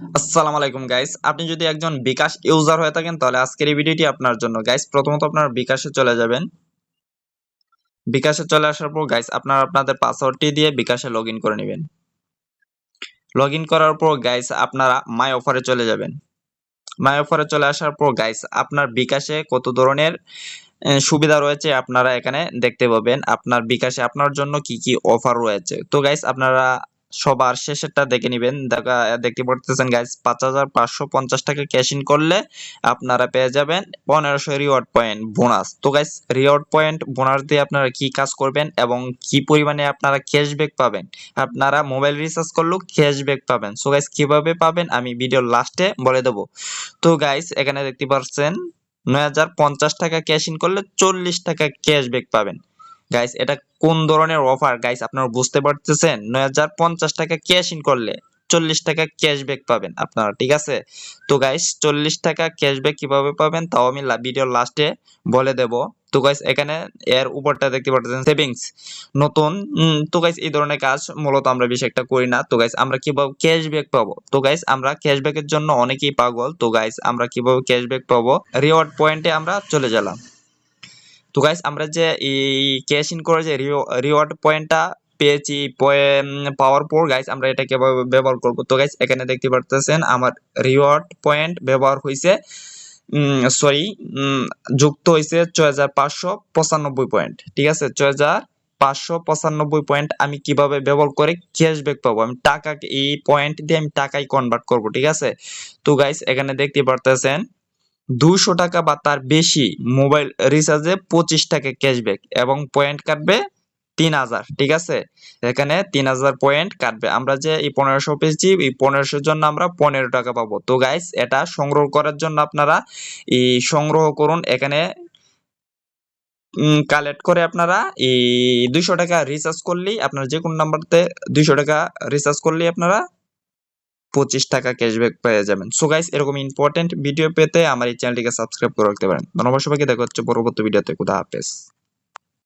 আসসালামু আলাইকুম গাইস, আপনি যদি একজন বিকাশ ইউজার হয়ে থাকেন তাহলে আজকের এই ভিডিওটি আপনার জন্য। গাইস, প্রথমত আপনার বিকাশে চলে যাবেন। বিকাশে চলে আসার পর গাইস আপনারা আপনাদের পাসওয়ার্ডটি দিয়ে বিকাশে লগইন করে নেবেন। লগইন করার পর গাইস আপনারা মাই অফারে চলে যাবেন। মাই অফারে চলে আসার পর গাইস আপনার বিকাশে কত ধরনের সুবিধা রয়েছে আপনারা এখানে দেখতে পাবেন। আপনার বিকাশে আপনার জন্য কি কি অফার রয়েছে। তো গাইস আপনারা সবার শেষেরটা দেখে নিবেন। দেখতে পারতেছেন গাইস, ৫,৫৫০ টাকা ক্যাশ ইন করলে আপনারা পেয়ে যাবেন ১৫০০ রিওয়ার্ড পয়েন্ট বোনাস। তো গাইস, রিওয়ার্ড পয়েন্ট বোনাস দিয়ে আপনারা কি কাজ করবেন এবং কি পরিমাণে আপনারা ক্যাশব্যাক পাবেন। আপনারা মোবাইল রিচার্জ করলেও ক্যাশব্যাক পাবেন। সো গাইস, কিভাবে পাবেন আমি ভিডিওর লাস্টে বলে দেবো। তো গাইস এখানে দেখতে পাচ্ছেন ৯,০৫০ টাকা ক্যাশ ইন করলে ৪০ টাকা ক্যাশব্যাক পাবেন। গাইস, এটা কোন ধরনের অফার গাইস আপনারা বুঝতে পারতেছেন? ৯,০৫০ টাকা ক্যাশ ইন করলে ৪০ টাকা ক্যাশব্যাক পাবেন আপনারা, ঠিক আছে? তো গাইস ৪০ টাকা ক্যাশব্যাক কিভাবে পাবেন তাও আমি ভিডিওর লাস্টে বলে দেব। তো গাইস এখানে এর উপরটা দেখতে পাচ্ছেন সেভিংস নতুন। তো গাইস এই ধরনের কাজ মূলত আমরা বেশি একটা করি না। তো গাইস আমরা কিভাবে ক্যাশব্যাক পাবো? তো গাইস আমরা ক্যাশব্যাকের জন্য অনেকেই পাগল। তো গাইস আমরা কিভাবে ক্যাশব্যাক পাবো? রিওয়ার্ড পয়েন্টে আমরা চলে গেলাম। তো গাইস আমরা যে এই ক্যাশ ইন করে যে রিওয়ার্ড পয়েন্টটা পেয়েছি, পাওয়ার পর গাইস আমরা এটা কিভাবে ব্যবহার করব। তো গাইস এখানে দেখতে পারতেছেন আমার রিওয়ার্ড পয়েন্ট ব্যবহার হয়েছে, সরি, যুক্ত হয়েছে ৬,৫৯৫ পয়েন্ট, ঠিক আছে? ৬,৫৯৫ পয়েন্ট আমি কিভাবে ব্যবহার করে ক্যাশব্যাক পাবো, আমি টাকা এই পয়েন্ট দিয়ে আমি টাকায় কনভার্ট করব, ঠিক আছে? তো গাইস এখানে দেখতে পারতেছেন ২০০ টাকা বা তার বেশি মোবাইল রিচার্জে ২৫ টাকা ক্যাশব্যাক এবং পয়েন্ট কাটবে ৩,০০০, ঠিক আছে? এখানে ৩,০০০ পয়েন্ট কাটবে। আমরা যে এই ১৫০০ পেয়েছি, এই ১৫০০ জন্য আমরা ১৫ টাকা পাবো। তো গাইস এটা সংগ্রহ করার জন্য আপনারা এই সংগ্রহ করুন। এখানে কালেক্ট করে আপনারা এই ২০০ টাকা রিচার্জ করলেই আপনারা যে কোনো নাম্বারতে ২০০ টাকা রিচার্জ করলেই আপনারা ২৫ টাকা ক্যাশব্যাক পেয়ে যাবেন। সো গাইস এরকম ইম্পর্টেন্ট ভিডিও পেতে আমার এই চ্যানেলটিকে সাবস্ক্রাইব করে রাখতে পারেন। ধন্যবাদ সবাইকে, দেখা হচ্ছে পরবর্তী ভিডিওতে। খোদা হাফেজ।